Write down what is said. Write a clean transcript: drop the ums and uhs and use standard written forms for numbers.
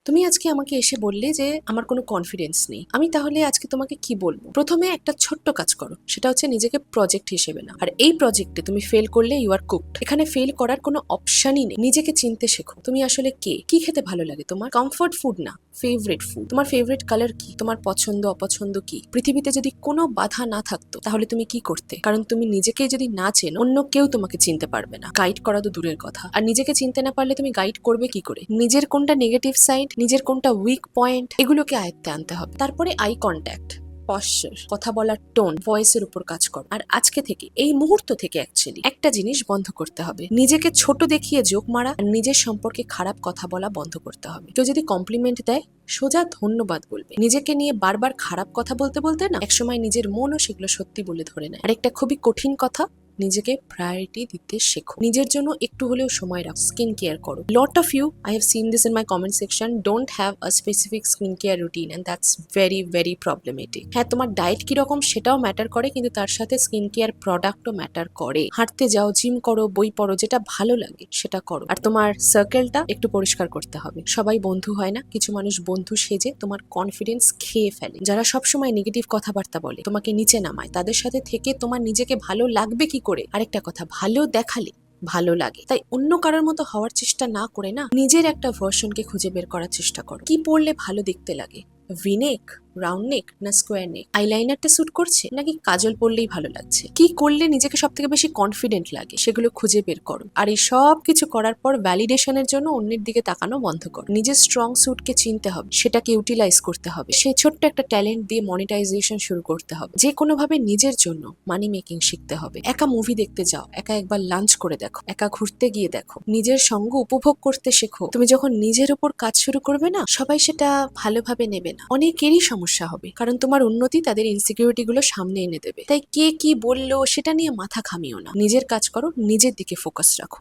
তুমি আজকে আমাকে এসে বললে যে আমার কোনো কনফিডেন্স নেই। আমি তাহলে আজকে তোমাকে কি বলবো? প্রথমে একটা ছোট্ট কাজ করো, সেটা হচ্ছে নিজেকে প্রজেক্ট হিসেবে নাও। আর এই প্রজেক্টে তুমি ফেল করলে ইউ আর কুকড। এখানে ফেল করার কোনো অপশনই নেই। নিজেকে চিনতে শেখো, তুমি আসলে কে, কি খেতে ভালো লাগে তোমার, কমফর্ট ফুড না ফেভারিট ফুড, তোমার ফেভারিট কালার কি, তোমার পছন্দ অপছন্দ কি। পৃথিবীতে যদি কোনো বাধা না থাকতো তাহলে তুমি কি করতে? কারণ তুমি নিজেকে যদি না চেনো, অন্য কেউ তোমাকে চিনতে পারবে না। গাইড করা তো দূরের কথা, আর নিজেকে চিনতে না পারলে তুমি গাইড করবে কি করে? নিজের কোনটা নেগেটিভ সাইড, নিজের কোনটা উইক পয়েন্ট, এগুলোকে আয়ত্তে আনতে হবে। তারপরে আই কন্ট্যাক্ট, পশ্চার, কথা বলার টোন, ভয়েসের উপর কাজ করো। আর আজকে থেকে, এই মুহূর্ত থেকে অ্যাকচুয়ালি একটা জিনিস বন্ধ করতে হবে, নিজেকে ছোট দেখিয়ে জোক মারা আর নিজের সম্পর্কে খারাপ কথা বলা বন্ধ করতে হবে। কেউ যদি কমপ্লিমেন্ট দেয়, সোজা ধন্যবাদ বলবে। নিজেকে নিয়ে বারবার খারাপ কথা বলতে বলতে না একসময় নিজের মনও সেগুলো সত্যি বলে ধরে নেয়। আর একটা খুবই কঠিন কথা, নিজেকে প্রায়োরিটি দিতে শেখো। নিজের জন্য একটু হলেও সময় রাখো, স্কিন কেয়ার করো। Lot of you, I have seen this in my comment section, don't have a specific skin care routine and that's very very problematic. হ্যাঁ, তোমার ডায়েট কিরকম সেটাও ম্যাটার করে, কিন্তু তার সাথে স্কিন কেয়ার প্রোডাক্টও ম্যাটার করে। হাঁটতে যাও, জিম করো, বই পড়ো, যেটা ভালো লাগে সেটা করো। আর তোমার সার্কেলটা একটু পরিষ্কার করতে হবে। সবাই বন্ধু হয় না, কিছু মানুষ বন্ধু সেজে তোমার কনফিডেন্স খেয়ে ফেলে। যারা সবসময় নেগেটিভ কথাবার্তা বলে, তোমাকে নিচে নামায়, তাদের সাথে থেকে তোমার নিজেকে ভালো লাগবে কি করে? আরেকটা কথা, ভালো দেখালে ভালো লাগে, তাই অন্য কারোর মতো হওয়ার চেষ্টা না করে না, নিজের একটা ভার্সনকে খুঁজে বের করার চেষ্টা করো। কি পরলে ভালো দেখতে লাগে, ভিনেক, রাউন্ড নেক না স্কোয়ার নেক, আইলাইনারটা স্যুট করছে নাকি কাজল পরলেই ভালো লাগছে, কি করলে নিজেকে সব থেকে বেশি কনফিডেন্ট লাগে, সেগুলো খুঁজে বের করো। আর এই সব কিছু করার পর ভ্যালিডেশনের জন্য অন্যের দিকে তাকানো বন্ধ করো। নিজের স্ট্রং স্যুটকে চিনতে হবে, সেটাকে ইউটিলাইজ করতে হবে, সেই ছোট্ট একটা ট্যালেন্ট দিয়ে মনিটাইজেশন শুরু করতে হবে। যে কোনো ভাবে নিজের জন্য মানি মেকিং শিখতে হবে। একা মুভি দেখতে যাও, একা একবার লাঞ্চ করে দেখো, একা ঘুরতে গিয়ে দেখো, নিজের সঙ্গ উপভোগ করতে শেখো। তুমি যখন নিজের উপর কাজ শুরু করবে না, সবাই সেটা ভালোভাবে নেবে না, অনেকেরই সমস্যা হবে, কারণ তোমার উন্নতি তাদের ইনসিকিউরিটি গুলো সামনে এনে দেবে। তাই কে কি বললো সেটা নিয়ে মাথা ঘামিও না, নিজের কাজ করো, নিজের দিকে ফোকাস রাখো।